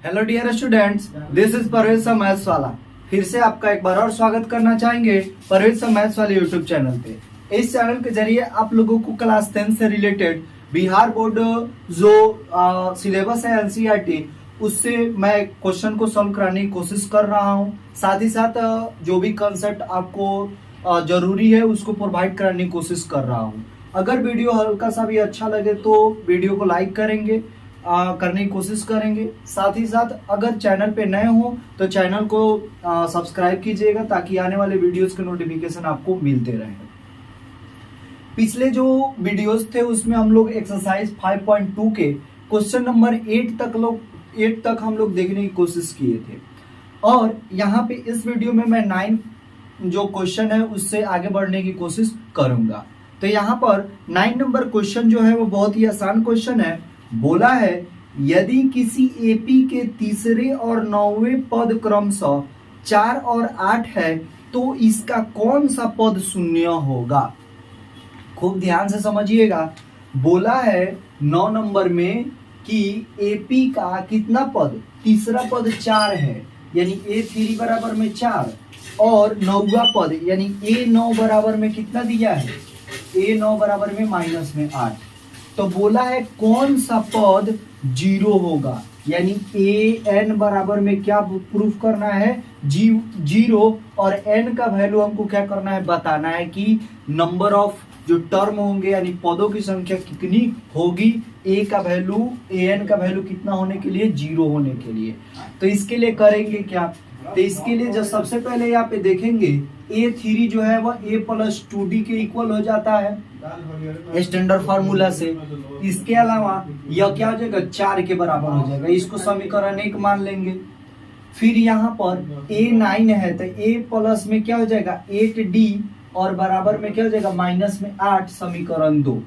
Hello dear students, this is Parvez सा maths वाला। फिर से आपका एक बार और स्वागत करना चाहेंगे परवेज सा मैथ्स वाले यूट्यूब चैनल पे। इस चैनल के जरिए आप लोगों को क्लास 10 से रिलेटेड बिहार बोर्ड जो सिलेबस है एनसीईआरटी, उससे मैं क्वेश्चन को सॉल्व कराने की कोशिश कर रहा हूँ। साथ ही साथ जो भी कंसेप्ट आपको जरूरी है उसको प्रोवाइड कराने की कोशिश कर रहा हूँ। अगर वीडियो हल्का सा भी अच्छा लगे तो वीडियो को लाइक करेंगे, करने की कोशिश करेंगे। साथ ही साथ अगर चैनल पे नए हो तो चैनल को सब्सक्राइब कीजिएगा ताकि आने वाले वीडियोस के नोटिफिकेशन आपको मिलते रहें। पिछले जो वीडियोस थे उसमें हम लोग एक्सरसाइज 5.2 के क्वेश्चन नंबर 8 तक हम लोग देखने की कोशिश किए थे, और यहाँ पे इस वीडियो में मैं 9 जो क्वेश्चन है उससे आगे बढ़ने की कोशिश करूंगा। तो यहाँ पर 9 नंबर क्वेश्चन जो है वो बहुत ही आसान क्वेश्चन है। बोला है यदि किसी एपी के तीसरे और 9वें पद क्रमशः 4 और 8 है तो इसका कौन सा पद शून्य होगा। खूब ध्यान से समझिएगा। बोला है 9 नंबर में कि एपी का कितना पद, तीसरा पद 4 है, यानी A3 बराबर में 4, और 9वां पद यानी A9 बराबर में कितना दिया है, A9 बराबर में माइनस में 8। तो बोला है कौन सा पद 0 होगा, यानी an बराबर में क्या प्रूफ करना है, 0, और n का वैल्यू हमको क्या करना है, बताना है कि नंबर ऑफ जो टर्म होंगे यानी पदों की संख्या कितनी होगी, a का वैल्यू an का वैल्यू कितना होने के लिए, 0 होने के लिए। तो इसके लिए करेंगे क्या, तो इसके लिए जो सबसे पहले यहाँ पे देखेंगे A3 जो है वह A प्लस 2D के इक्वल हो जाता है स्टैंडर्ड फार्मूला से। इसके अलावा यह क्या हो जाएगा, 4 के बराबर हो जाएगा, इसको समीकरण 1 मान लेंगे। फिर यहाँ पर A9 है तो A प्लस में क्या हो जाएगा 8D, और बराबर में क्या हो जाएगा माइनस में 8, समीकरण 2।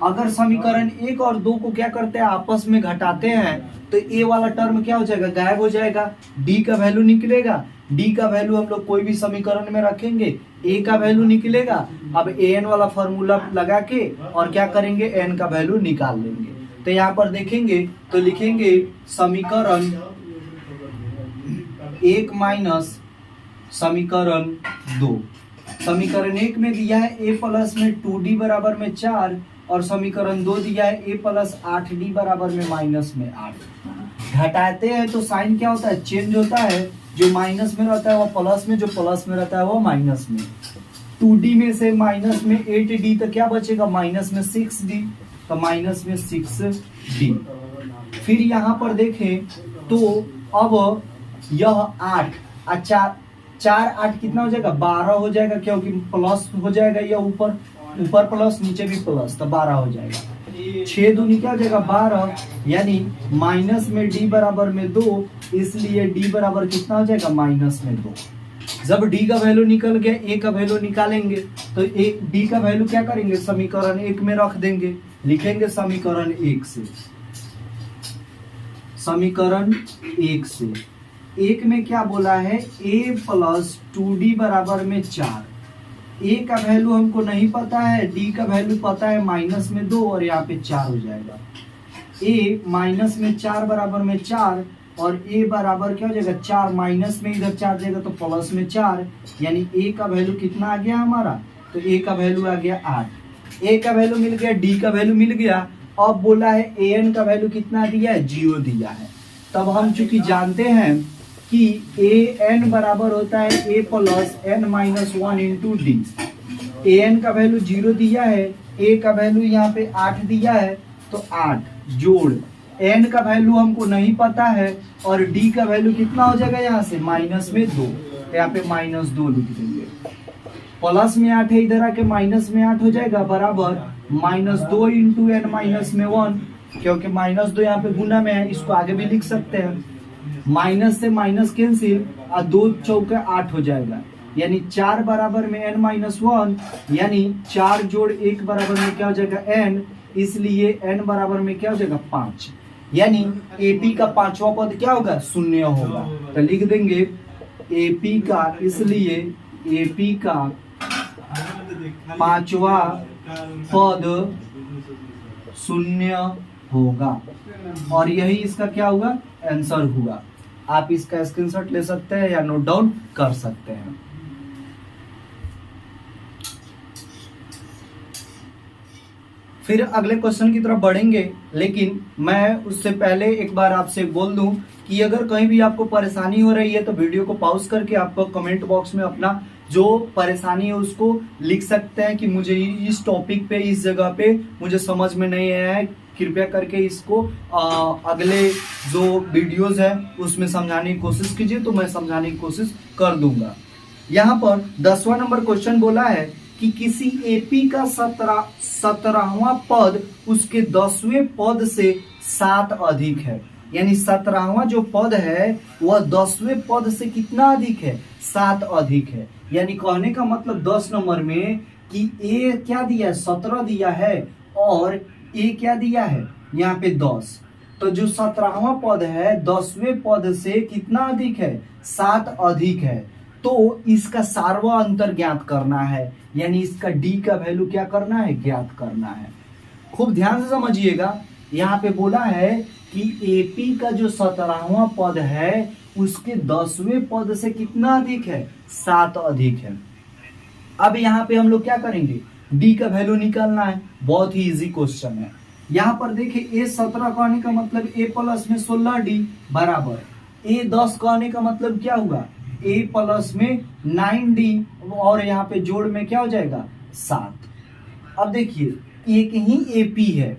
अगर समीकरण 1 और 2 को क्या करते हैं, आपस में घटाते हैं तो ए वाला टर्म क्या हो जाएगा, गायब हो जाएगा, डी का वैल्यू निकलेगा। डी का वैल्यू हम लोग कोई भी समीकरण में रखेंगे, ए का वैल्यू निकलेगा। अब एन वाला फॉर्मूला लगा के और क्या करेंगे, एन का वैल्यू निकाल लेंगे। तो यहाँ पर देखेंगे तो लिखेंगे समीकरण 1 माइनस समीकरण 2। समीकरण 1 में दिया है a प्लस में 2d बराबर में 4, और समीकरण 2 दिया है a प्लस 8d बराबर में माइनस में 8। घटाते हैं तो साइन क्या होता है, चेंज होता है, जो माइनस में रहता है वो प्लस में, जो प्लस में रहता है वो माइनस में। 2d में से माइनस में 8d तो क्या बचेगा, माइनस में 6d, तो माइनस में 6d। फिर यहाँ पर देखें तो अब यह 8 अच्छा 4 8 कितना हो जाएगा, 12 हो जाएगा, क्योंकि प्लस हो जाएगा, यह ऊपर प्लस नीचे भी प्लस, तो 12 हो जाएगा। 6 दूनी क्या हो जाएगा 12, यानी माइनस में d बराबर में 2, इसलिए d बराबर कितना हो जाएगा, माइनस में 2। जब d का वैल्यू निकल गया, a का वैल्यू निकालेंगे तो d का वैल्यू क्या करेंगे, समीकरण 1 में रख देंगे। लिखेंगे समीकरण 1 से, समीकरण 1 से 1 में क्या बोला है, a प्लस 2d बराबर में 4। a का वैल्यू हमको नहीं पता है, d का वैल्यू पता है माइनस में 2, और यहाँ पे 4 हो जाएगा। a माइनस में 4 बराबर में 4, और a बराबर क्या हो जाएगा 4, माइनस में इधर 4 जाएगा तो प्लस में 4, यानी a का वैल्यू कितना आ गया हमारा, तो a का वैल्यू आ गया 8। a का वैल्यू मिल गया, d का वैल्यू मिल गया। अब बोला है an का वैल्यू कितना दिया है, 0 दिया है। तब हम चूंकि जानते हैं कि an बराबर होता है a plus n minus 1 into D. an का वैल्यू 0 दिया है, a का वैल्यू यहाँ पे 8 दिया है, तो 8 जोड़ n का वैल्यू हमको नहीं पता है, और d का वैल्यू कितना हो जाएगा यहाँ से माइनस में 2, तो यहाँ पे माइनस 2 लिख देंगे। प्लस में 8 है, इधर आके माइनस में 8 हो जाएगा, बराबर माइनस 2 इंटू n माइनस में 1, क्योंकि माइनस 2 यहाँ पे गुना में है, इसको आगे भी लिख सकते हैं। माइनस से माइनस कैंसिल, 2 चौके 8 हो जाएगा, यानी 4 बराबर में n माइनस 1, यानी 4 जोड़ 1 बराबर में क्या हो जाएगा n, इसलिए n बराबर में क्या हो जाएगा 5, यानी AP का 5वां पद क्या होगा, शून्य होगा। तो लिख देंगे AP का, इसलिए AP का 5वां पद शून्य होगा। और यही इसका क्या हुआ, आंसर हुआ। आप इसका स्क्रीनशॉट ले सकते हैं या नोट डाउन कर सकते हैं। फिर अगले क्वेश्चन की तरफ बढ़ेंगे, लेकिन मैं उससे पहले एक बार आपसे बोल दूं कि अगर कहीं भी आपको परेशानी हो रही है तो वीडियो को पॉज करके आपको कमेंट बॉक्स में अपना जो परेशानी है उसको लिख सकते हैं कि मुझे इस टॉपिक पे, इस जगह पे मुझे समझ में नहीं आया है, कृपया करके इसको अगले जो वीडियोस है उसमें समझाने की कोशिश कीजिए, तो मैं समझाने की कोशिश कर दूंगा। यहाँ पर 10वां नंबर क्वेश्चन बोला है कि किसी एपी का 17वां पद उसके 10वें पद से 7 अधिक है। यानी 17वां जो पद है वह 10वें पद से कितना अधिक है, 7 अधिक है। यानी कहने का मतलब 10 नंबर में कि ए क्या दिया है, 17 दिया है, और ए क्या दिया है यहाँ पे 10। तो जो 17वां पद है 10वें पद से कितना अधिक है, 7 अधिक है। तो इसका सार्वा अंतर ज्ञात करना है, यानी इसका डी का वैल्यू क्या करना है, ज्ञात करना है। खूब ध्यान से समझिएगा, यहाँ पे बोला है कि एपी का जो 17वां पद है उसके 10वें पद से कितना अधिक है, 7 अधिक है। अब यहाँ पे हम लोग क्या करेंगे, डी का वैल्यू निकालना है। बहुत ही इजी क्वेश्चन है। यहाँ पर देखिए ए 17 कहने का मतलब ए प्लस में 16 डी बराबर ए 10 कहने का मतलब क्या हुआ, ए प्लस में 9 डी, और यहाँ पे जोड़ में क्या हो जाएगा, 7। अब देखिए एक ही एपी है,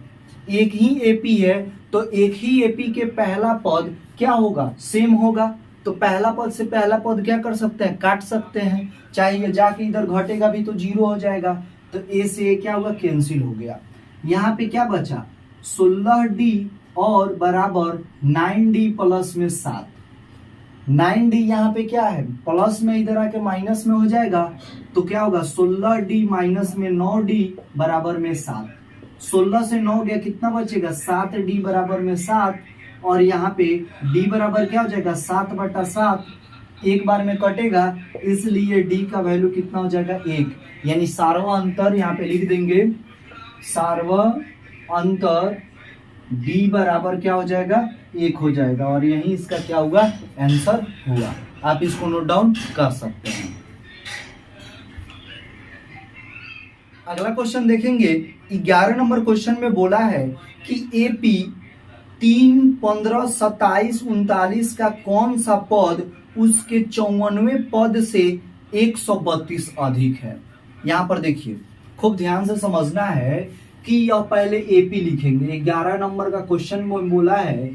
एक ही एपी है, तो एक ही एपी के पहला पद क्या होगा, सेम होगा। तो पहला पद से पहला पद क्या कर सकते हैं, काट सकते हैं, चाहे ये जाके इधर घटेगा भी तो 0 हो जाएगा। तो ए से ए क्या होगा, कैंसिल हो गया। यहाँ पे क्या बचा, 16 डी और बराबर 9 डी प्लस में 7। 9 डी यहाँ पे क्या है, प्लस में इधर आके माइनस में हो जाएगा, तो क्या होगा 16 डी माइनस में 9 डी बराबर में 7। 16 से 9 गया, कितना बचेगा, 7 डी बराबर में 7, और यहाँ पे डी बराबर क्या हो जाएगा, 7/7, एक बार में कटेगा, इसलिए डी का वैल्यू कितना हो जाएगा, 1। यानी सार्वा अंतर यहाँ पे लिख देंगे, सार्वा अंतर डी बराबर क्या हो जाएगा, 1 हो जाएगा, और यही इसका क्या हुआ, आंसर हुआ। आप इसको नोट डाउन कर सकते हैं। अगला क्वेश्चन देखेंगे, 11 नंबर क्वेश्चन में बोला है कि एपी 3, 15, 27, 39 का कौन सा पद उसके 54वें पद से 132 अधिक है। यहाँ पर देखिए खूब ध्यान से समझना है कि यह पहले एपी लिखेंगे। 11 नंबर का क्वेश्चन में बोला है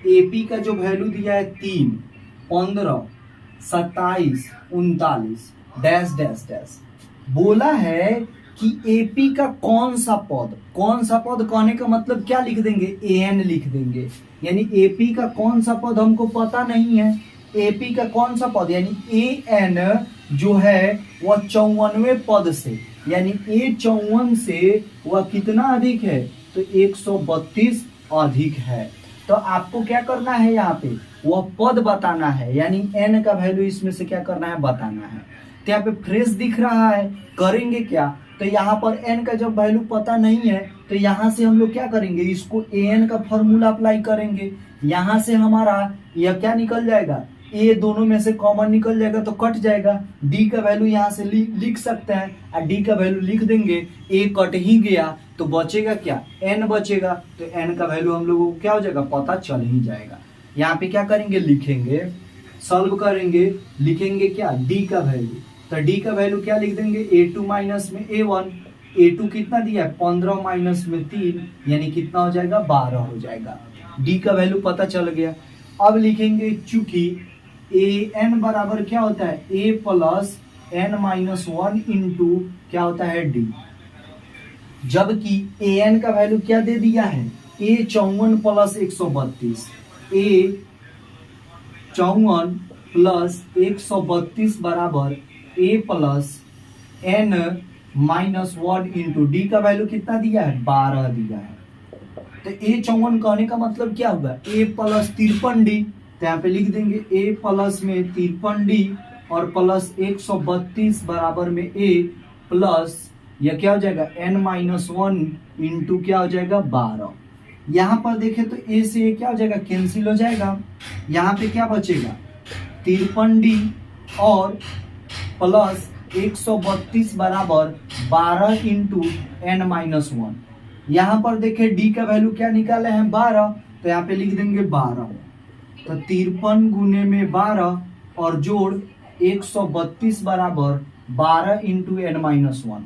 एपी का जो वैल्यू दिया है 3, 15, 27, 39 डैश डैश डैश, बोला है कि एपी का कौन सा पद, कौन सा पद कहने का मतलब क्या लिख देंगे, एन लिख देंगे। यानी एपी का कौन सा पद हमको पता नहीं है, एपी का कौन सा पद, यानी ए एन जो है वह 54वें पद से, यानी ए 54 से वह कितना अधिक है, तो 132 अधिक है। तो आपको क्या करना है, यहाँ पे वह पद बताना है, यानी एन का वैल्यू इसमें से क्या करना है, बताना है। तो यहाँ पे फ्रेश दिख रहा है, करेंगे क्या, तो यहाँ पर एन का जब वैल्यू पता नहीं है तो यहाँ से हम लोग क्या करेंगे, इसको एन का फॉर्मूला अप्लाई करेंगे। यहाँ से हमारा यह क्या निकल जाएगा, ए दोनों में से कॉमन निकल जाएगा तो कट जाएगा। डी का वैल्यू यहाँ से लिख सकते हैं, और डी का वैल्यू लिख देंगे, ए कट ही गया तो बचेगा क्या, एन बचेगा। तो एन का वैल्यू हम लोगों को क्या हो जाएगा, पता चल ही जाएगा। यहाँ पे क्या करेंगे, लिखेंगे, सॉल्व करेंगे, लिखेंगे क्या, डी का वैल्यू। तो डी का वैल्यू क्या लिख देंगे, a2 माइनस में a1, a2 कितना दिया है, 15 माइनस में 3, यानी कितना हो जाएगा, 12 हो जाएगा। डी का वैल्यू पता चल गया। अब लिखेंगे चूंकि ए एन बराबर क्या होता है, ए प्लस एन माइनस 1 इंटू क्या होता है, डी, जबकि ए एन का वैल्यू क्या दे दिया है, ए 54 प्लस 132, ए 54 प्लस 132 बराबर a plus n minus 1 into d का वैल्यू कितना दिया है, 12 दिया है। तो ए 54 कहने का मतलब क्या होगा, ए प्लस 53 डी, तो यहाँ पे लिख देंगे ए प्लस में 53 डी और प्लस 132 बराबर में ए प्लस यह क्या हो जाएगा, एन माइनस 1 इंटू क्या हो जाएगा, 12। यहाँ पर देखें तो ए से ए क्या हो जाएगा, कैंसिल हो जाएगा। यहाँ पे क्या बचेगा, 53D और प्लस 132 बराबर 12 इंटू n-1। यहाँ पर देखें डी का वैल्यू क्या निकाले हैं, 12, तो यहाँ पे लिख देंगे 12। तो 53 गुने में 12 और जोड़ 132 बराबर 12 इंटू n-1।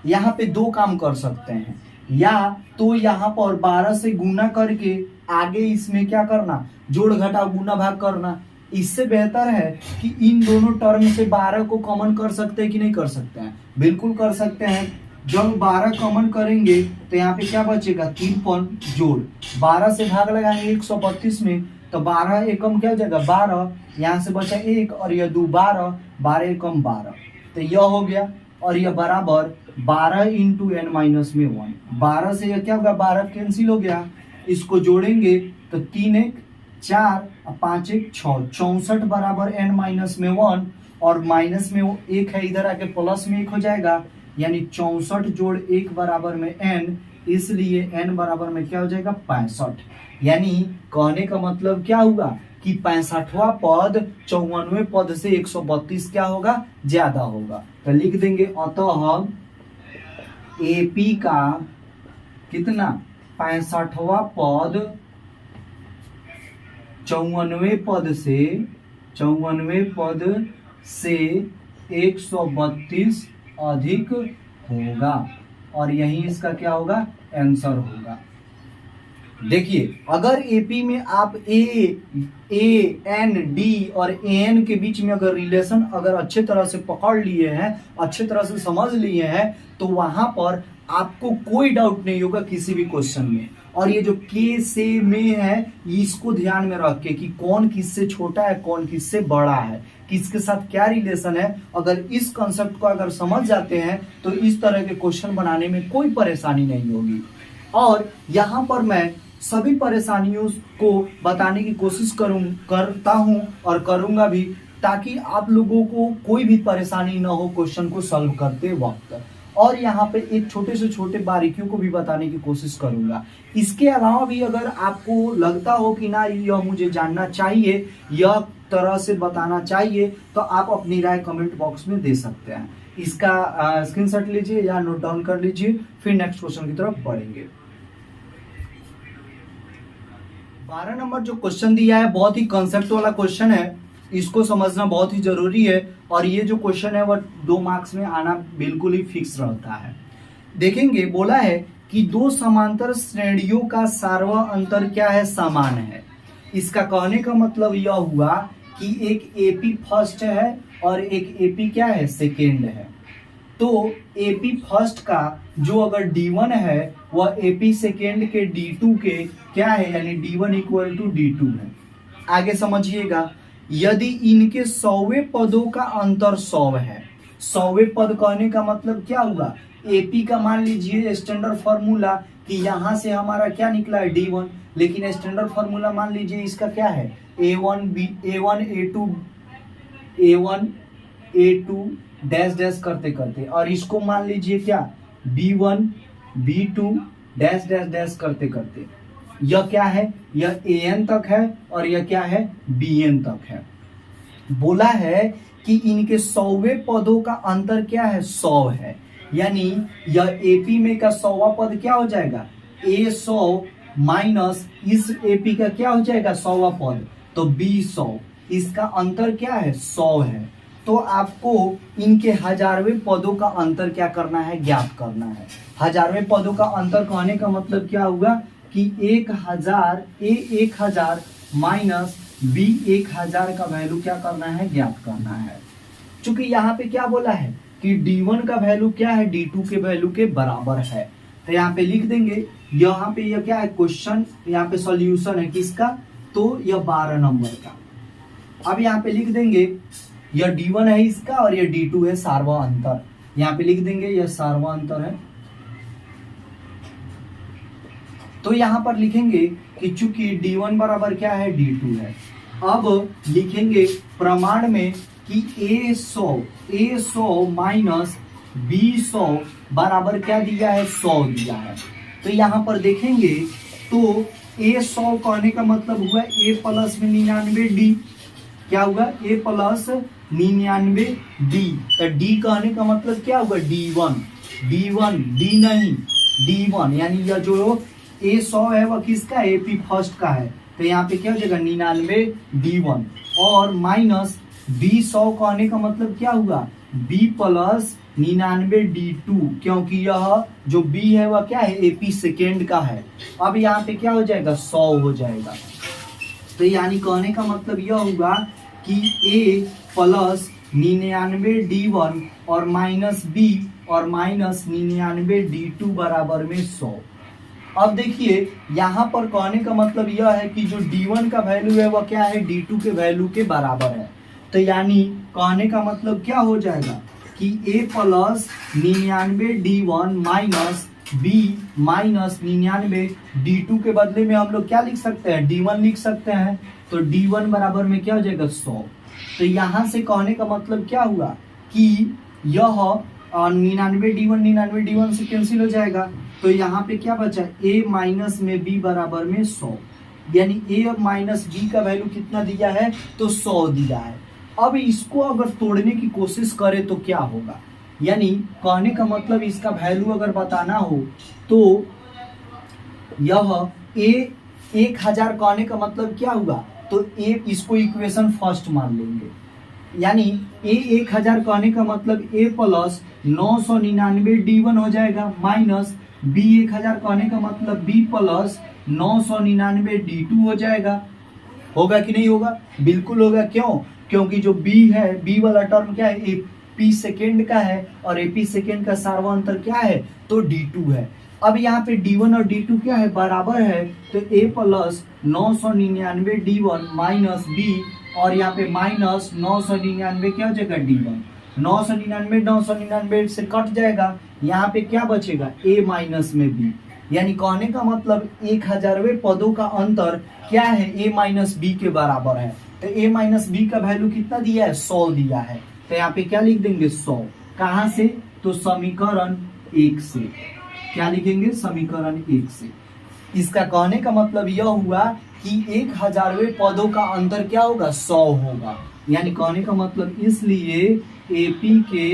यहाँ पे दो काम कर सकते हैं, या तो यहाँ पर 12 से गुना करके आगे इसमें क्या करना, जोड़ घटाव गुना भाग करना। इससे बेहतर है कि इन दोनों टर्म से 12 को कॉमन कर सकते हैं कि नहीं कर सकते हैं, बिल्कुल कर सकते हैं। जब 12 कॉमन करेंगे तो यहाँ पे क्या बचेगा, 53 जोड़ 12 से भाग लगाएंगे 132 में, तो 12 एकम क्या हो जाएगा 12, यहाँ से बचा 1 और यह 2 12, 12 एकम 12, तो यह हो गया। और यह बराबर 12 इंटू n-1। 12 से यह क्या होगा, 12 कैंसिल हो गया। इसको जोड़ेंगे तो 3 1 4 और 5 1 6, 64 बराबर n-1 और माइनस में वो 1 है, इधर आके प्लस में 1 हो जाएगा, यानी 64 जोड़ 1 बराबर में n, इसलिए n बराबर में क्या हो जाएगा 65। यानी कहने का मतलब क्या हुआ कि 65वां पद 94वें पद से 132 क्या होगा, ज्यादा होगा। तो लिख देंगे अतः एपी का कितना 65वां पद 54वें पद से 132 अधिक होगा, और यही इसका क्या होगा, आंसर होगा। देखिए अगर एपी में आप ए एन डी और एन के बीच में अगर रिलेशन अगर अच्छे तरह से पकड़ लिए हैं, अच्छे तरह से समझ लिए हैं, तो वहां पर आपको कोई डाउट नहीं होगा किसी भी क्वेश्चन में। और ये जो के से में है, इसको ध्यान में रख के कि कौन किससे छोटा है, कौन किससे बड़ा है, किसके साथ क्या रिलेशन है, अगर इस कंसेप्ट को अगर समझ जाते हैं तो इस तरह के क्वेश्चन बनाने में कोई परेशानी नहीं होगी। और यहाँ पर मैं सभी परेशानियों को बताने की कोशिश करता हूँ और करूंगा भी, ताकि आप लोगों को कोई भी परेशानी ना हो क्वेश्चन को सॉल्व करते वक्त। और यहाँ पे एक छोटे से छोटे बारीकियों को भी बताने की कोशिश करूंगा। इसके अलावा भी अगर आपको लगता हो कि ना यह मुझे जानना चाहिए, यह तरह से बताना चाहिए, तो आप अपनी राय कमेंट बॉक्स में दे सकते हैं। इसका स्क्रीनशॉट लीजिए या नोट डाउन कर लीजिए, फिर नेक्स्ट क्वेश्चन की तरफ बढ़ेंगे। 12 नंबर जो क्वेश्चन दिया है बहुत ही कंसेप्ट वाला क्वेश्चन है, इसको समझना बहुत ही जरूरी है। और ये जो क्वेश्चन है वह 2 मार्क्स में आना बिल्कुल ही फिक्स रहता है। देखेंगे बोला है कि दो समांतर श्रेणियों का सार्वा अंतर क्या है, समान है। इसका कहने का मतलब यह हुआ कि एक एपी फर्स्ट है और एक एपी क्या है, सेकेंड है। तो एपी फर्स्ट का जो अगर D1 है वह एपी सेकेंड के D2 के क्या है, यानी D1 इक्वल टू D2 है। आगे समझिएगा, यदि इनके 100वें पदों का अंतर 100 है, 100वें पद कहने का मतलब क्या हुआ, एपी का मान लीजिए स्टैंडर्ड फॉर्मूला कि यहां से हमारा क्या निकला है D1, लेकिन स्टैंडर्ड फॉर्मूला मान लीजिए इसका क्या है A1 A2 डैश डैश करते करते, और इसको मान लीजिए क्या B1 B2 dash dash dash करते करते। यह क्या है, यह AN तक है और यह क्या है BN तक है। बोला है कि इनके 100वें पदों का अंतर क्या है, 100 है। यानी यह एपी में का 100वां पद क्या हो जाएगा, A100 माइनस इस एपी का क्या हो जाएगा 100वां पद, तो B100। इसका अंतर क्या है, 100 है। तो आपको इनके 1000वें पदों का अंतर क्या करना है, ज्ञात करना है। 1000वें पदों का अंतर कहने का मतलब क्या हुआ कि 1000 A1000 माइनस B1000 का वैल्यू क्या करना है, ज्ञात करना है। चूंकि यहाँ पे क्या बोला है कि D1 का वैल्यू क्या है, D2 के वैल्यू के बराबर है, तो यहाँ पे लिख देंगे। यहाँ पे यह क्या है, क्वेश्चन यहाँ पे सॉल्यूशन है किसका, तो यह 12 नंबर का। अब यहाँ पे लिख देंगे यह D1 है इसका और यह D2 है, सार्वा अंतर। यहाँ पे लिख देंगे यह सार्वा अंतर है। तो यहाँ पर लिखेंगे कि चूंकि D1 बराबर क्या है, D2 है। अब लिखेंगे प्रमाण में कि A100 माइनस B100 बराबर क्या दिया है, 100 दिया है। तो यहाँ पर देखेंगे तो ए 100 कहने का मतलब हुआ ए प्लस में 99d, क्या हुआ ए प्लस 99d। तो डी कहने का मतलब क्या होगा D1, डी नहीं D1, यानी यह जो ए 100 है वह किसका है, एपी फर्स्ट का है। तो यहाँ पे क्या हो जाएगा 99d1 और माइनस बी 100 कहने का मतलब क्या हुआ बी प्लस 99d2, क्योंकि यह जो बी है वह क्या है एपी सेकेंड का है। अब यहाँ पे क्या हो जाएगा 100 हो जाएगा। तो यानी कहने का मतलब यह होगा कि ए प्लस 99d1 और माइनस बी और माइनस 99d2 बराबर में 100। अब देखिए यहाँ पर कहने का मतलब यह है कि जो D1 का वैल्यू है वह क्या है D2 के वैल्यू के बराबर है। तो यानी कहने का मतलब क्या हो जाएगा कि A plus 99d1 minus B minus 99d2 के बदले में हम लोग क्या लिख सकते हैं D1 लिख सकते हैं। तो D1 बराबर में क्या हो जाएगा 100। तो यहाँ से कहने का मतलब क्या हुआ कि यह 99d1 से कैंसिल हो जाएगा। तो यहाँ पे क्या बचा a माइनस में b बराबर में 100, यानी a और माइनस b का वैल्यू कितना दिया है तो 100 दिया है। अब इसको अगर तोड़ने की कोशिश करें तो क्या होगा, यानी कहने का मतलब इसका वैल्यू अगर बताना हो तो यह a 1000 कहने का मतलब क्या हुआ तो a इसको इक्वेशन फर्स्ट मान लेंगे, यानी a 1000 कहने का मतलब a प्लस 999d1 हो जाएगा माइनस b 1000 कहने का मतलब b प्लस 999d2 हो जाएगा। होगा कि नहीं होगा, बिल्कुल होगा। क्यों, क्योंकि जो b है b वाला टर्म क्या है एपी सेकेंड का है और एपी सेकेंड का सार्वंतर क्या है तो d2 है। अब यहाँ पे d1 और d2 क्या है बराबर है, तो a plus 999d1 minus b और यहाँ पे माइनस 999 क्या हो जाएगा d1, 999 से कट जाएगा, यहाँ पे क्या बचेगा a माइनस में b, यानी कहने का मतलब 1000वें पदों का अंतर क्या है a माइनस b के बराबर है। तो a माइनस b का वैल्यू कितना दिया है 100 दिया है। तो यहाँ पे क्या लिख देंगे 100, कहाँ से तो समीकरण 1 से, क्या लिखेंगे समीकरण 1 से। इसका कहने का मतलब यह हुआ कि 1000वें पदों का अंतर क्या होगा 100 होगा, यानी कहने का मतलब इसलिए एपी के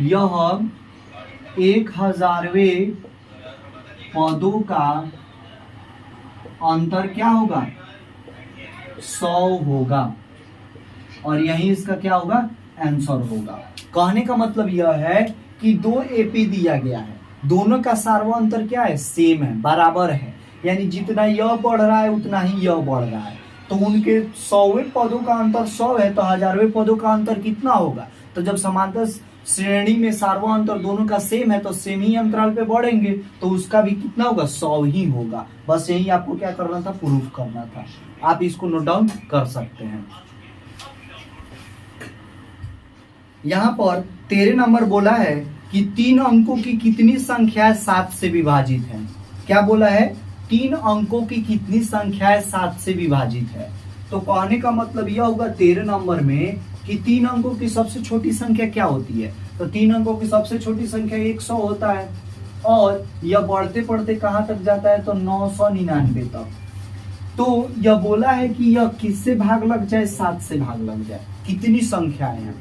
यह 1000वें पदों का अंतर क्या होगा 100 होगा और यही इसका क्या होगा आंसर होगा। कहने का मतलब यह है कि दो एपी दिया गया है, दोनों का सार्वंतर क्या है सेम है बराबर है, यानी जितना यह बढ़ रहा है उतना ही यह बढ़ रहा है। तो उनके 100वें पदों का अंतर 100 है तो 1000वें पदों का अंतर कितना होगा, तो जब समांतर श्रेणी में सार्वंतर दोनों का सेम है तो सेम ही अंतराल पे बढ़ेंगे तो उसका भी कितना होगा 100 ही होगा। बस यही आपको क्या करना था प्रूफ करना था, आप इसको नोट डाउन कर सकते हैं। यहाँ पर 13 नंबर बोला है कि 3 अंकों की कितनी संख्या 7 से विभाजित है। क्या बोला है 3 अंकों की कितनी संख्या 7 से विभाजित है। तो कहने का मतलब यह होगा 13 नंबर में कि 3 अंकों की सबसे छोटी संख्या क्या होती है, तो 3 अंकों की सबसे छोटी संख्या 100 होता है और यह बढ़ते बढ़ते कहां तक जाता है तो 999 तक। तो यह बोला है कि यह किससे भाग लग जाए 7 से भाग लग जाए। कितनी संख्याएं हैं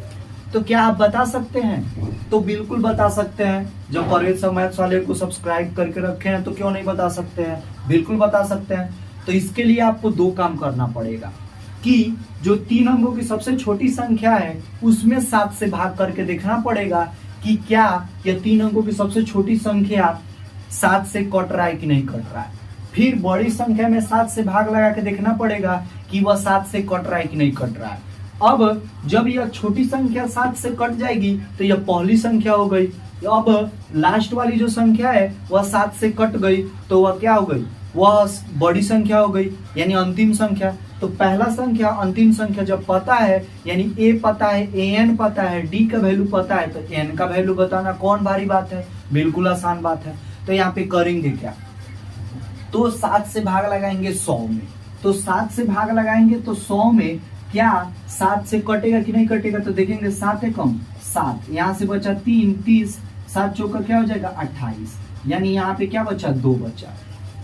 तो क्या आप बता सकते हैं, तो बिल्कुल बता सकते हैं। जब परवेज सर मैथ्स वाले को सब्सक्राइब करके रखे हैं तो क्यों नहीं बता सकते हैं, बिल्कुल बता सकते हैं। तो इसके लिए आपको 2 काम करना पड़ेगा कि जो 3 अंकों की सबसे छोटी संख्या है उसमें 7 से भाग करके देखना पड़ेगा कि क्या यह 3 अंकों की सबसे छोटी संख्या 7 से कट रहा है कि नहीं कट रहा है। फिर बड़ी संख्या में 7 से भाग लगा के देखना पड़ेगा कि वह 7 से कट रहा है कि नहीं कट रहा है। अब जब यह छोटी संख्या 7 से कट जाएगी तो यह पहली संख्या हो गई। अब लास्ट वाली जो संख्या है वह 7 से कट गई तो वह क्या हो गई, वह बड़ी संख्या हो गई यानी अंतिम संख्या। तो पहला संख्या अंतिम संख्या जब पता है यानी a पता है an पता है d का वैल्यू पता है तो n का वैल्यू बताना कौन भारी बात है, बिल्कुल आसान बात है। तो यहाँ पे करेंगे क्या, तो 7 से भाग लगाएंगे 100 में, तो 7 से भाग लगाएंगे तो 100 में क्या 7 से कटेगा कि नहीं कटेगा, तो देखेंगे 7 है कम 7, यहाँ से बचा 3 30, 7 चौका क्या हो जाएगा 28, यानी यहाँ पे क्या बचा 2 बचा।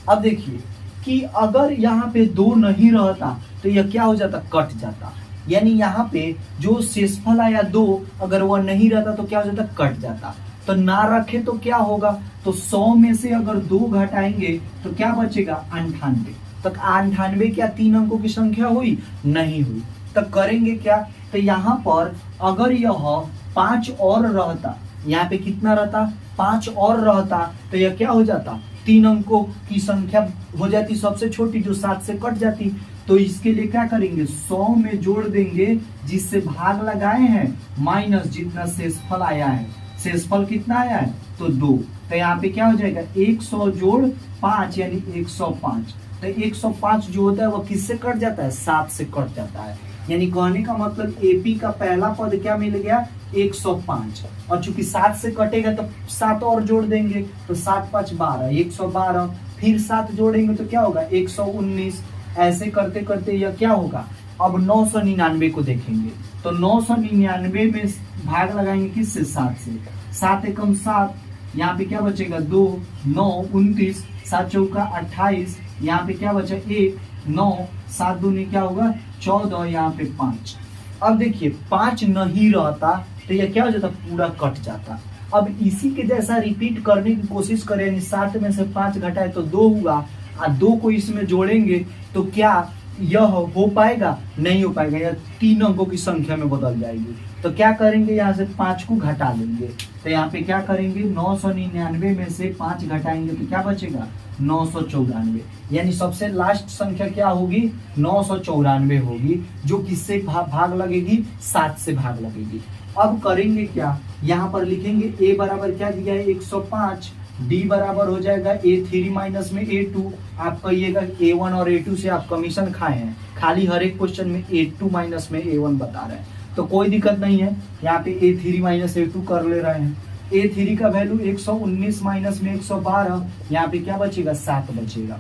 अब देखिए कि अगर यहाँ पे 2 नहीं रहता तो यह क्या हो जाता, कट जाता। यानी यहाँ पे जो शेषफल आया 2, अगर वह नहीं रहता तो क्या हो जाता, कट जाता। तो ना रखे तो क्या होगा, तो 100 में से अगर 2 घटाएंगे तो क्या बचेगा, 98। तो 98 क्या 3 अंकों की संख्या हुई, नहीं हुई। तो करेंगे क्या, तो यहाँ पर अगर यह 5 और रहता, यहाँ पे कितना रहता, 5 और रहता, तो यह क्या हो जाता, 3 अंकों की संख्या हो जाती सबसे छोटी, जो 7 से कट जाती। तो इसके लिए क्या करेंगे, 100 में जोड़ देंगे जिससे भाग लगाए हैं, माइनस जितना शेषफल आया है। शेषफल कितना आया है, तो 2। तो यहाँ पे क्या हो जाएगा, 100 जोड़ 5 यानी 105। तो 105 जो होता है वो किससे कट जाता है, 7 से कट जाता है। यानी कहने का मतलब एपी का पहला पद क्या मिल गया, 105। और चूंकि 7 से कटेगा तो 7 और जोड़ देंगे, तो 7 5 12, 112। फिर 7 जोड़ेंगे तो क्या होगा, 119। ऐसे करते करते यह क्या होगा, अब 999 को देखेंगे। तो 999 में भाग लगाएंगे किससे, 7 से। 7 एकम 7, यहाँ पे क्या बचेगा, 2, 9 29, 7 चौका 28, यहाँ पे क्या बचा, 1, 9, 7 दूनी क्या होगा, 14, यहाँ पे 5। अब देखिए 5 नहीं रहता तो यह क्या हो जाता, पूरा कट जाता। अब इसी के जैसा रिपीट करने की कोशिश करें, यानी 7 में से 5 घटाए तो 2 हुआ, और 2 को इसमें जोड़ेंगे तो क्या यह हो पाएगा, नहीं हो पाएगा, यह 3 अंकों की संख्या में बदल जाएगी। तो क्या करेंगे, यहाँ से 5 को घटा लेंगे। तो यहाँ पे क्या करेंगे, 999 में से 5 घटाएंगे तो क्या बचेगा, 994। यानी सबसे लास्ट संख्या क्या होगी, 994 होगी, जो किससे भाग लगेगी, 7 से भाग लगेगी। अब करेंगे क्या, यहाँ पर लिखेंगे a बराबर क्या दिया है, 105, d बराबर हो जाएगा a3 माइनस में a2। आप कहिएगा a1 और a2 से आप कमीशन खाए हैं, खाली हर एक क्वेश्चन में a2 माइनस में a1 बता रहे हैं, तो कोई दिक्कत नहीं है। यहाँ पे a3 माइनस a2 कर ले रहे हैं। a3 का वैल्यू 119 माइनस में 112, यहाँ पे क्या बचेगा, 7 बचेगा।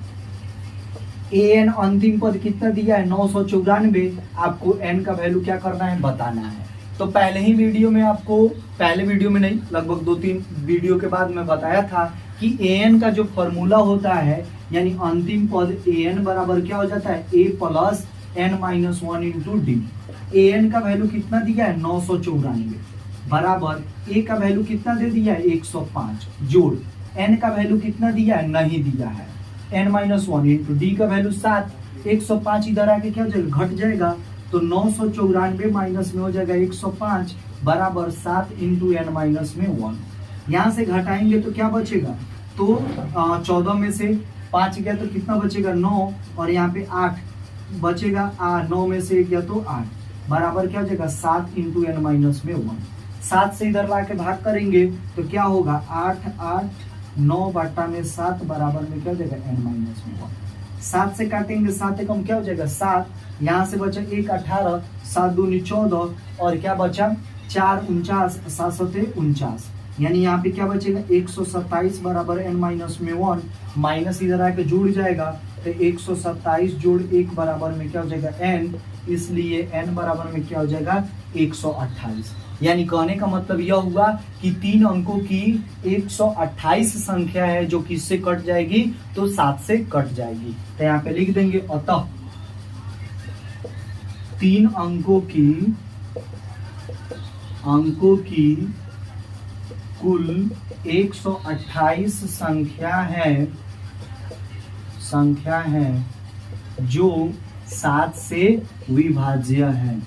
an अंतिम पद कितना दिया है, 994। आपको n का वैल्यू क्या करना है, बताना है। तो पहले ही वीडियो में आपको, पहले वीडियो में नहीं, लगभग 2-3 वीडियो के बाद मैं बताया था कि an का जो फॉर्मूला होता है, यानी अंतिम पद an बराबर क्या हो जाता है, a plus n minus 1 into D. an का वैल्यू कितना दिया है, 994, बराबर a का वैल्यू कितना दे दिया है, 105, जोड़ n का वैल्यू कितना दिया है, नहीं दिया है, n माइनस 1 इंटू डी का वैल्यू 7। 105 इधर आके क्या हो जाएगा, घट जाएगा, तो 994 माइनस में हो जाएगा 105, बराबर 7 इंटू एन माइनस में 1। यहाँ से घटाएंगे तो क्या बचेगा, तो 14 में से 5 गया तो कितना बचेगा, 9, और यहाँ पे 8 बचेगा, 9 में से 1 गया तो 8, बराबर क्या हो जाएगा, 7 इंटू एन माइनस में 1। 7 से इधर ला के भाग करेंगे तो क्या होगा, 8 8 9 बटा में 7 बराबर में क्या हो जाएगा, एन माइनस में 1। 7 से काटेंगे, 7 एकम क्या हो जाएगा, 7, यहाँ से बचा 1 18, 7 दूनी 14, और क्या बचा 4 49, 7 सते 49। यानी यहाँ पे क्या बचेगा, 127 बराबर n माइनस में 1, माइनस इधर आके जुड़ जाएगा, तो 127 जोड़ 1 बराबर में क्या हो जाएगा, n, इसलिए n बराबर में क्या हो जाएगा, 128। यानी कहने का मतलब यह हुआ कि 3 अंकों की 128 संख्या है जो किससे कट जाएगी, तो 7 से कट जाएगी। तो यहाँ पे लिख देंगे, अतः 3 अंकों की कुल 128 संख्या है जो 7 से विभाज्य है।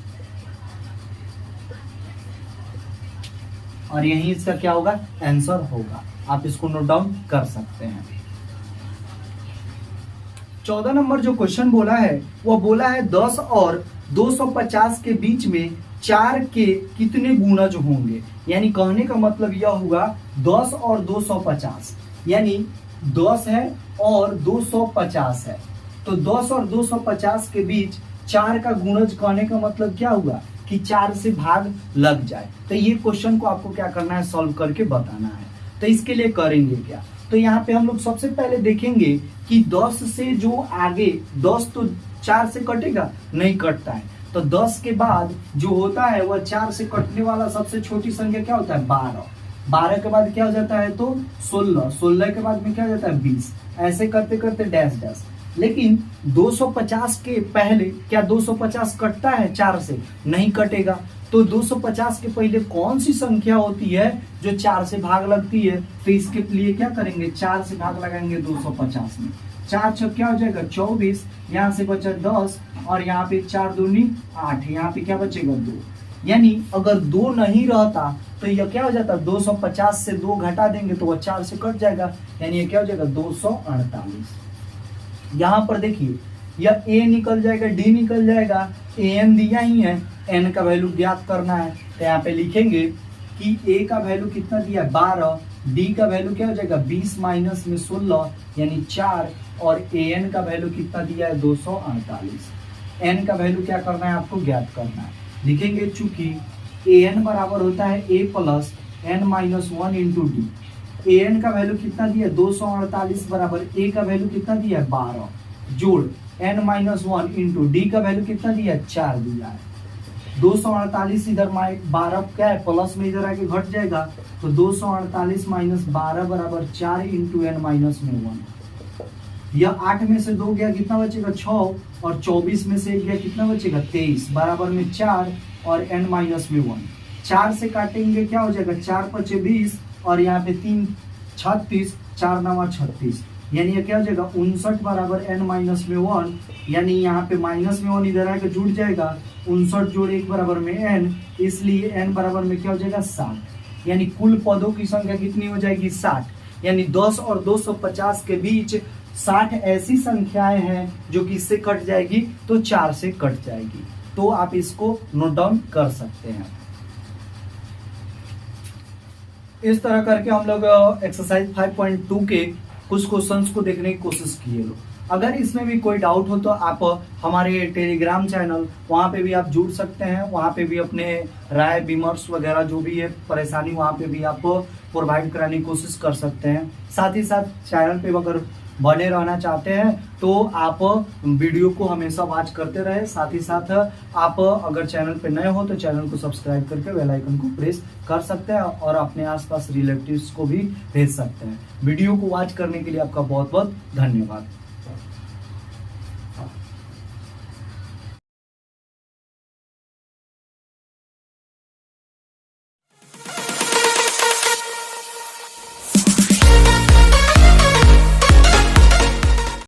और यही इसका क्या होगा, आंसर होगा। आप इसको नोट डाउन कर सकते हैं। 14 नंबर जो क्वेश्चन बोला है वो बोला है 10 और 250 के बीच में 4 के कितने गुणज होंगे। यानी कहने का मतलब यह हुआ 10 और 250, यानी 10 है और 250 है, तो 10 और 250 के बीच 4 का गुणज कहने का मतलब क्या हुआ कि 4 से भाग लग जाए। तो ये क्वेश्चन को आपको क्या करना है, सॉल्व करके बताना है। तो इसके लिए करेंगे क्या, तो यहाँ पे हम लोग सबसे पहले देखेंगे कि 10 से जो आगे, 10 तो 4 से कटेगा, नहीं कटता है, तो 10 के बाद जो होता है वह 4 से कटने वाला सबसे छोटी संख्या क्या होता है, 12। 12 के बाद क्या हो जाता है तो 16, 16 के बाद में क्या हो जाता है 20, ऐसे करते करते डैश डैश। लेकिन 250 के पहले क्या 250 कटता है 4 से? नहीं कटेगा। तो 250 के पहले कौन सी संख्या होती है जो 4 से भाग लगती है? तो इसके लिए क्या करेंगे, 4 से भाग लगाएंगे 250 में। 4 छक क्या हो जाएगा 24, यहाँ से बचा 10 और यहाँ पे 4 दूनी 8, यहाँ पे क्या बचेगा 2। यानी अगर 2 नहीं रहता तो यह क्या हो जाता, 250 से 2 घटा देंगे तो वह 4 से कट जाएगा, यानी ये क्या हो जाएगा 248। यहाँ पर देखिए यह a निकल जाएगा, d निकल जाएगा, an दिया ही है, n का वैल्यू ज्ञात करना है। तो यहाँ पे लिखेंगे कि a का वैल्यू कितना दिया है 12, d का वैल्यू क्या हो जाएगा 20 माइनस में 16 यानी 4, और an का वैल्यू कितना दिया है 248। n का वैल्यू क्या करना है आपको ज्ञात करना है। लिखेंगे चूंकि an बराबर होता है a plus n minus 1 into D. an का वैल्यू कितना दिया है 248 बराबर a का वैल्यू कितना दिया है 12 जोड़ n माइनस 1 इंटू डी का वैल्यू कितना दिया है 4 दिया है। 248 इधर 12 क्या है प्लस में इधर आके घट जाएगा, तो 248 माइनस 12 बराबर 4 इंटू एन माइनस में 1। यह 8 में से 2 गया कितना बचेगा 6, और 24 में से 1 गया कितना बचेगा 23 बराबर में 4 और एन माइनस में 1। 4 से काटेंगे क्या हो जाएगा 4 पचे 20 और यहाँ पे 3 36, 4 नवा 36, यानी ये क्या हो जाएगा 59 बराबर एन माइनस में 1। यानी यहाँ पे माइनस में 1 इधर आके जुड़ जाएगा, 59 जोड़ 1 बराबर में एन, इसलिए एन बराबर में क्या हो जाएगा 60। यानी कुल पदों की संख्या कितनी हो जाएगी 60। यानी 10 और 250 के बीच 60 ऐसी संख्याएं हैं जो कि इससे कट जाएगी तो 4 से कट जाएगी। तो आप इसको नोट डाउन कर सकते हैं। इस तरह करके हम लोग एक्सरसाइज 5.2 के कुछ क्वेश्चंस को देखने की कोशिश किए लोग। अगर इसमें भी कोई डाउट हो तो आप हमारे टेलीग्राम चैनल वहाँ पे भी आप जुड़ सकते हैं, वहाँ पे भी अपने राय विमर्श वगैरह जो भी है परेशानी वहाँ पे भी आप प्रोवाइड कराने की कोशिश कर सकते हैं। साथ ही साथ चैनल पे अगर बने रहना चाहते हैं तो आप वीडियो को हमेशा वॉच करते रहे। साथ ही साथ आप अगर चैनल पे नए हो तो चैनल को सब्सक्राइब करके बेल आइकन को प्रेस कर सकते हैं और अपने आसपास रिलेटिव्स को भी भेज सकते हैं। वीडियो को वॉच करने के लिए आपका बहुत बहुत धन्यवाद।